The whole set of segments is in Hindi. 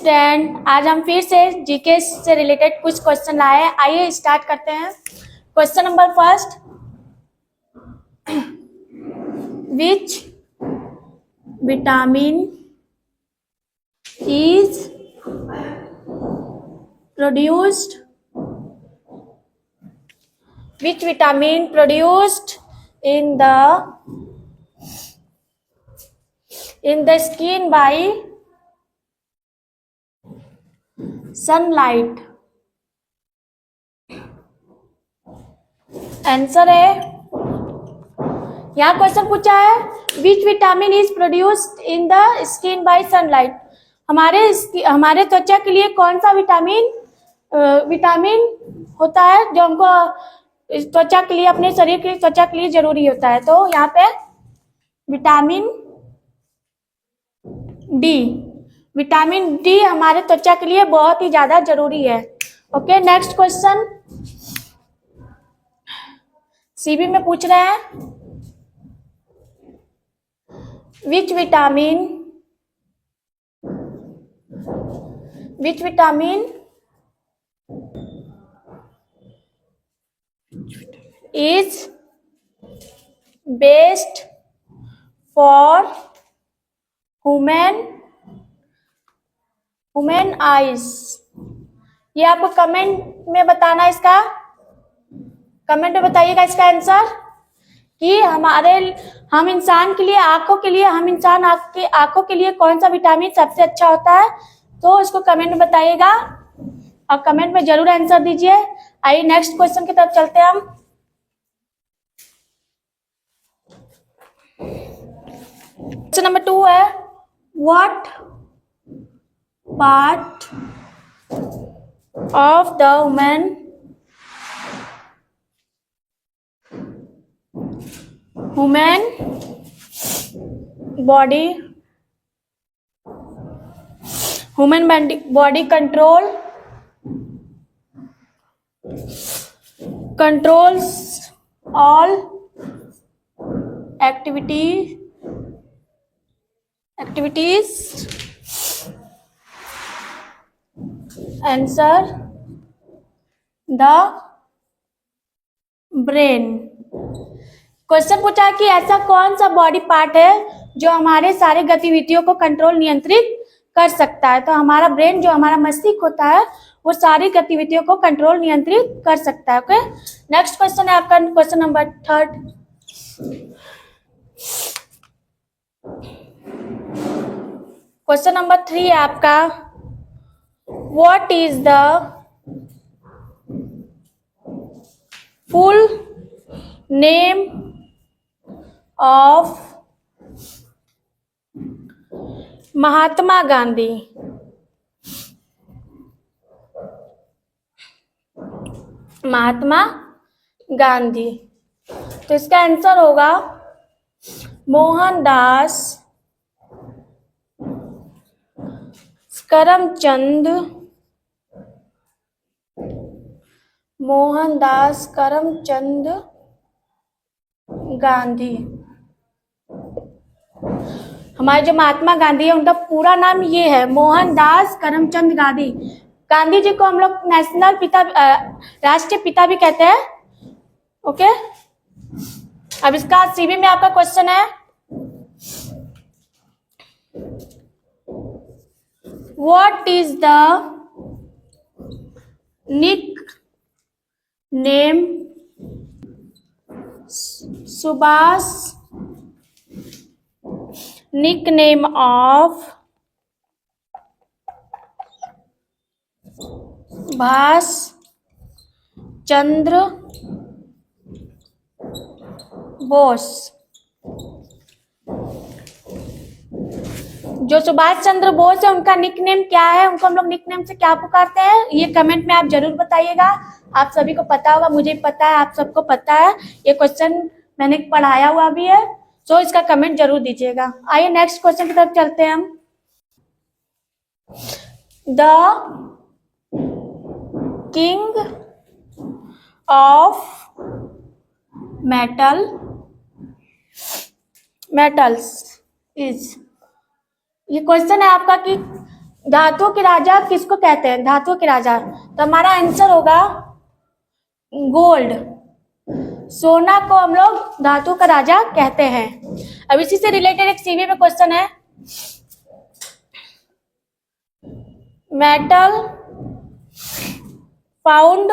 स्टूडेंट, आज हम फिर से जीके से रिलेटेड कुछ क्वेश्चन लाए हैं। आइए स्टार्ट करते हैं। Question number first, which vitamin is produced in the skin by sunlight? Answer है, यहाँ क्वेश्चन पूछा है which vitamin is produced in the skin bye sunlight. हमारे त्वचा के लिए कौन सा विटामिन होता है जो हमको त्वचा के लिए, अपने शरीर की त्वचा के लिए जरूरी होता है। तो यहाँ पे विटामिन डी हमारे त्वचा के लिए बहुत ही ज्यादा जरूरी है। ओके, नेक्स्ट क्वेश्चन सीबी में पूछ रहे हैं, which vitamin is best for human eyes? ये आपको कमेंट में बताना, इसका कमेंट में बताइएगा इसका आंसर कि हम इंसान के लिए, आंखों के लिए कौन सा विटामिन सबसे अच्छा होता है। तो इसको कमेंट में बताइएगा और कमेंट में जरूर आंसर दीजिए। आइए नेक्स्ट क्वेश्चन की तरफ चलते हैं हम। क्वेश्चन नंबर 2 है, what part of the human body controls all activities answer the brain। Question पूछा है कि ऐसा कौन सा बॉडी पार्ट है जो हमारे सारे गतिविधियों को नियंत्रित कर सकता है। तो हमारा ब्रेन, जो हमारा मस्तिष्क होता है, वो सारी गतिविधियों को नियंत्रित कर सकता है। ओके, नेक्स्ट क्वेश्चन है आपका क्वेश्चन नंबर 3। क्वेश्चन नंबर 3 है आपका, what is the full name of Mahatma Gandhi? तो इसका आंसर होगा मोहनदास करमचंद गांधी। हमारे जो महात्मा गांधी है, उनका पूरा नाम ये है, मोहनदास करमचंद गांधी। गांधी जी को हम लोग राष्ट्रीय पिता भी कहते हैं। ओके, अब इसका सीबी में आपका क्वेश्चन है, what is the nickname of Subhash Chandra Bose? जो सुभाष चंद्र बोस है, उनका निकनेम क्या है? उनको हम लोग निकनेम से क्या पुकारते हैं? ये कमेंट में आप जरूर बताइएगा। आप सभी को पता होगा, मुझे पता है, आप सबको पता है। ये क्वेश्चन मैंने पढ़ाया हुआ भी है, तो इसका कमेंट जरूर दीजिएगा। आइए नेक्स्ट क्वेश्चन की तरफ चलते हैं हम। The king of metals is, ये क्वेश्चन है आपका कि धातुओं के राजा किसको कहते हैं? धातुओं के राजा, तो हमारा आंसर होगा गोल्ड। सोना को हम लोग धातु का राजा कहते हैं। अब इसी से रिलेटेड एक सीवी में क्वेश्चन है, मेटल फाउंड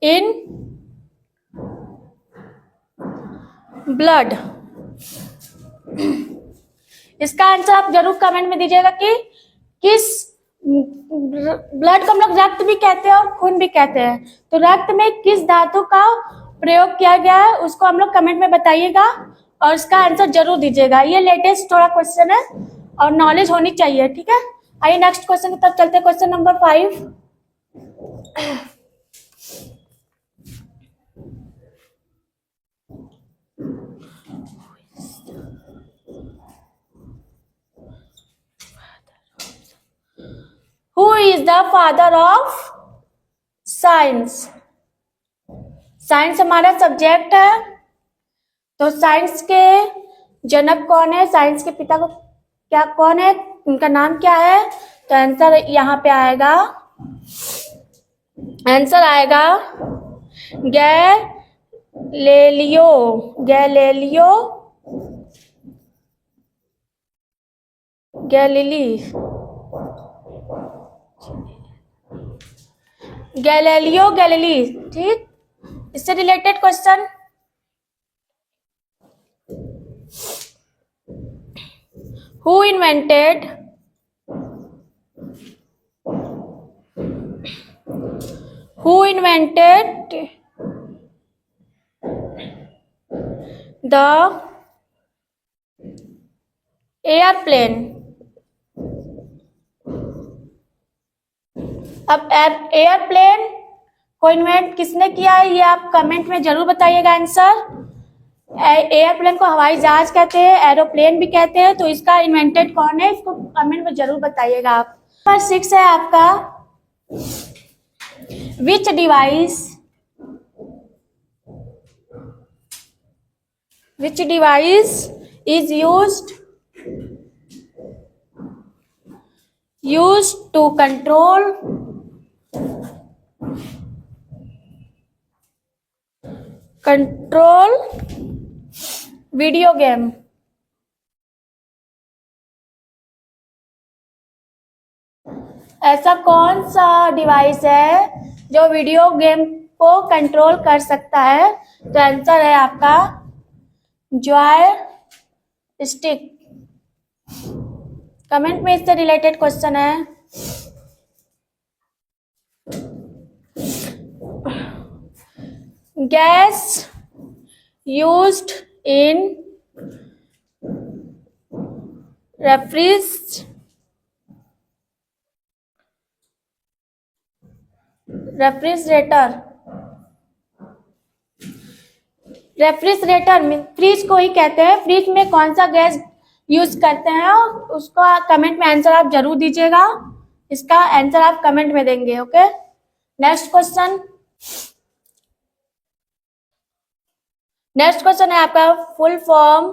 इन ब्लड। इसका आंसर आप जरूर कमेंट में दीजिएगा कि किस ब्लड को हम लोग रक्त भी कहते हैं और खून भी कहते हैं, तो रक्त में किस धातु का प्रयोग किया गया है उसको हम लोग कमेंट में बताइएगा और इसका आंसर जरूर दीजिएगा। ये लेटेस्ट थोड़ा क्वेश्चन है और नॉलेज होनी चाहिए, ठीक है। आइए नेक्स्ट क्वेश्चन की तरफ चलते हैं। Question number 5, Who is the father of science? Science हमारा सब्जेक्ट है, तो साइंस के जनक कौन है? साइंस के पिता को क्या कौन है? उनका नाम क्या है? तो आंसर यहाँ पे आएगा, आंसर आएगा गैलीलियो गैलीली, ठीक। इससे related question, Who invented the airplane? अब एयरप्लेन को इन्वेंट किसने किया है ये आप कमेंट में जरूर बताइएगा आंसर। एयरप्लेन को हवाई जहाज कहते हैं, एरोप्लेन भी कहते हैं, तो इसका इन्वेंटेड कौन है इसको कमेंट में जरूर बताइएगा आप। नंबर 6 है आपका, विच device is used to control video game? ऐसा कौन सा डिवाइस है जो वीडियो गेम को कंट्रोल कर सकता है? तो आंसर है आपका जॉय स्टिक। कमेंट में इससे रिलेटेड क्वेश्चन है, गैस used in रेफ्रिजरेटर में फ्रिज को ही कहते हैं। फ्रिज में कौन सा गैस यूज करते हैं उसको कमेंट में आंसर आप जरूर दीजिएगा। इसका आंसर आप कमेंट में देंगे, ओके। नेक्स्ट क्वेश्चन है आपका, full form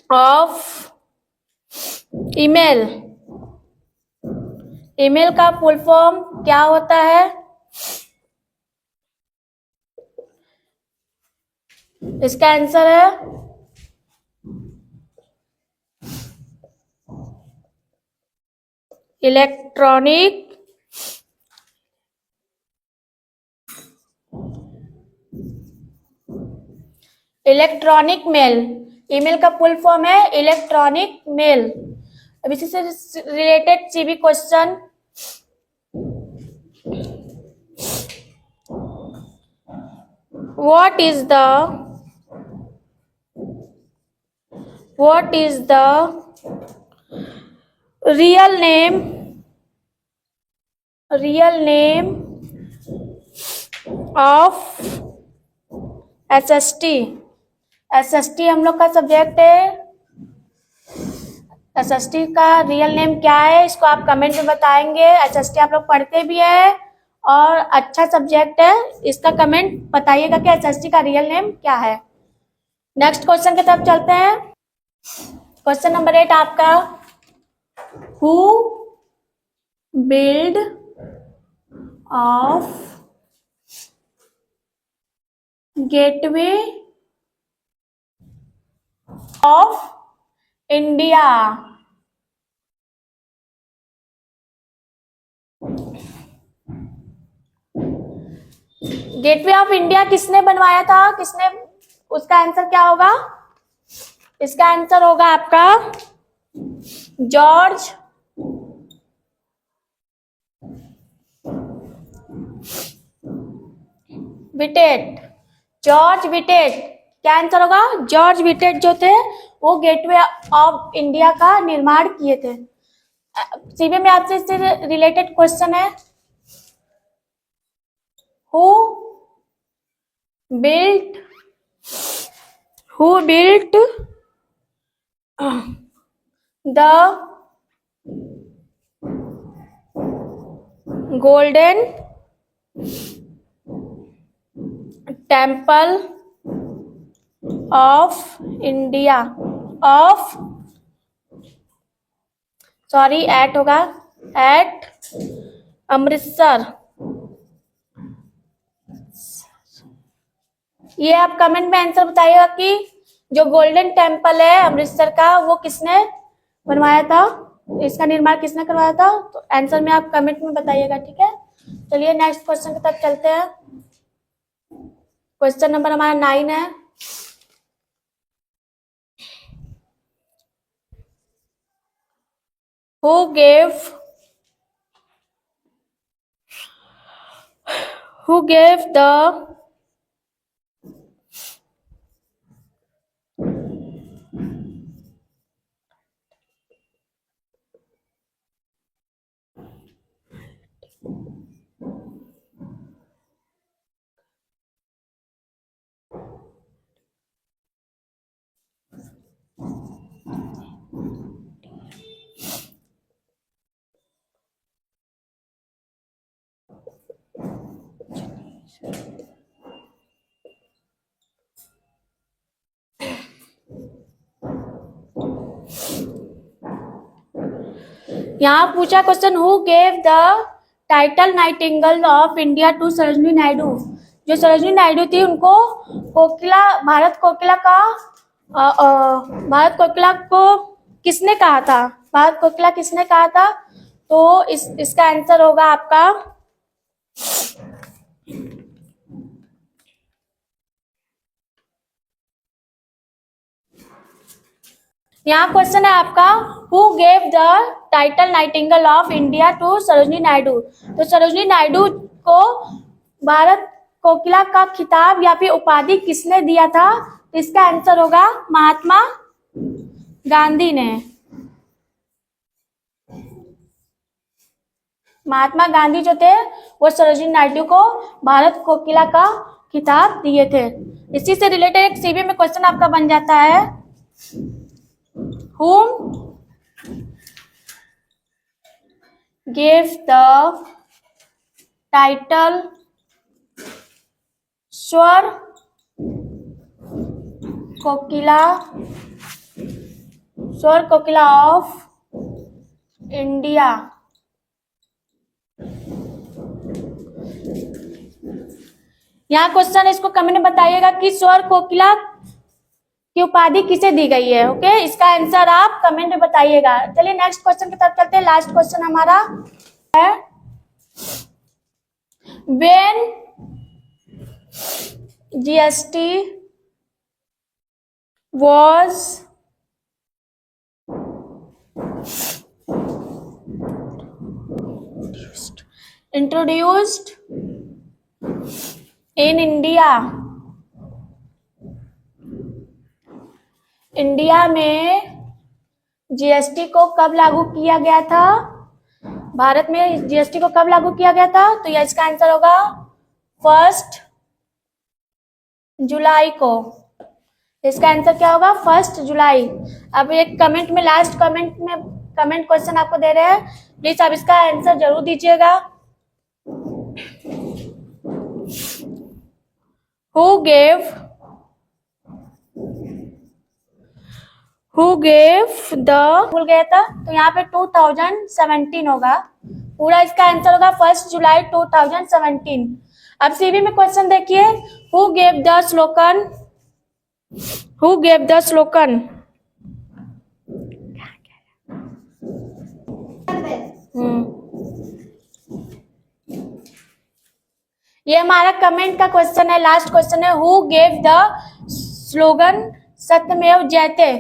of email. Email का फुल फॉर्म क्या होता है? इसका आंसर है इलेक्ट्रॉनिक मेल। ईमेल का फुल फॉर्म है इलेक्ट्रॉनिक मेल। अब इसी से related CV question, what is the real name of SST? SST हम लोग का सब्जेक्ट है। SST का रियल नेम क्या है इसको आप कमेंट में बताएंगे। SST आप लोग पढ़ते भी है और अच्छा सब्जेक्ट है, इसका कमेंट बताइएगा कि SST का रियल नेम क्या है। नेक्स्ट क्वेश्चन की तरफ चलते हैं। क्वेश्चन नंबर 8 आपका, who build of gateway of India. Gateway of India किसने बनवाया था, किसने, उसका आंसर क्या होगा? इसका आंसर होगा आपका जॉर्ज विटेट। जॉर्ज विटेट, क्या आंसर होगा? जॉर्ज विटेट जो थे वो गेटवे ऑफ इंडिया का निर्माण किए थे। सीबी में आपसे इससे रिलेटेड क्वेश्चन है, who built the golden temple of India of, sorry at होगा, एट अमृतसर। ये आप कमेंट में आंसर बताइएगा कि जो गोल्डन टेम्पल है अमृतसर का वो किसने बनवाया था, इसका निर्माण किसने करवाया था? तो आंसर में आप कमेंट में बताइएगा, ठीक है। चलिए नेक्स्ट क्वेश्चन की तरफ चलते हैं। क्वेश्चन नंबर हमारा 9 है, हु gave the यहाँ पूछा question, who gave the title nightingale of India to Sarojini Naidu. जो सरोजिनी नायडू थी उनको कोकिला, भारत कोकिला का भारत कोकिला को किसने कहा था? भारत कोकिला किसने कहा था? तो इसका आंसर होगा आपका यहाँ क्वेश्चन है आपका, who gave the title nightingale of India to Sarojini Naidu. तो सरोजिनी नायडू को भारत कोकिला का खिताब या फिर उपाधि किसने दिया था? तो इसका आंसर होगा महात्मा गांधी ने। महात्मा गांधी जो थे वो सरोजिनी नायडू को भारत कोकिला का खिताब दिए थे। इसी से रिलेटेड एक सीबी में क्वेश्चन आपका बन जाता है, whom gave the title स्वर कोकिला ऑफ इंडिया। यहाँ क्वेश्चन, इसको कमेंट में बताइएगा कि स्वर कोकिला की उपाधि किसे दी गई है। ओके, इसका आंसर आप कमेंट में बताइएगा। चलिए नेक्स्ट क्वेश्चन की तरफ चलते हैं। लास्ट क्वेश्चन हमारा है, when GST was introduced in India। India में जीएसटी को कब लागू किया गया था? भारत में जीएसटी को कब लागू किया गया था? तो यह इसका आंसर होगा 1 जुलाई को। इसका आंसर क्या होगा? 1 जुलाई। अब एक कमेंट में, लास्ट कमेंट में कमेंट क्वेश्चन आपको दे रहे हैं, प्लीज आप इसका आंसर जरूर दीजिएगा। Who gave who gave the, भूल गया था तो यहाँ पे 2017 होगा, पूरा इसका आंसर होगा 1 जुलाई 2017। अब सीवी में क्वेश्चन देखिए, who gave the slogan, who gave the slogan. ये हमारा कमेंट का क्वेश्चन है, लास्ट क्वेश्चन है, हु गेव द स्लोगन सत्यमेव जयते,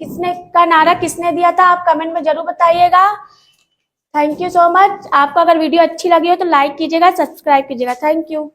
किसने का नारा किसने दिया था, आप कमेंट में जरूर बताइएगा। Thank you so much. आपको अगर वीडियो अच्छी लगी हो तो लाइक कीजिएगा, सब्सक्राइब कीजिएगा। Thank you.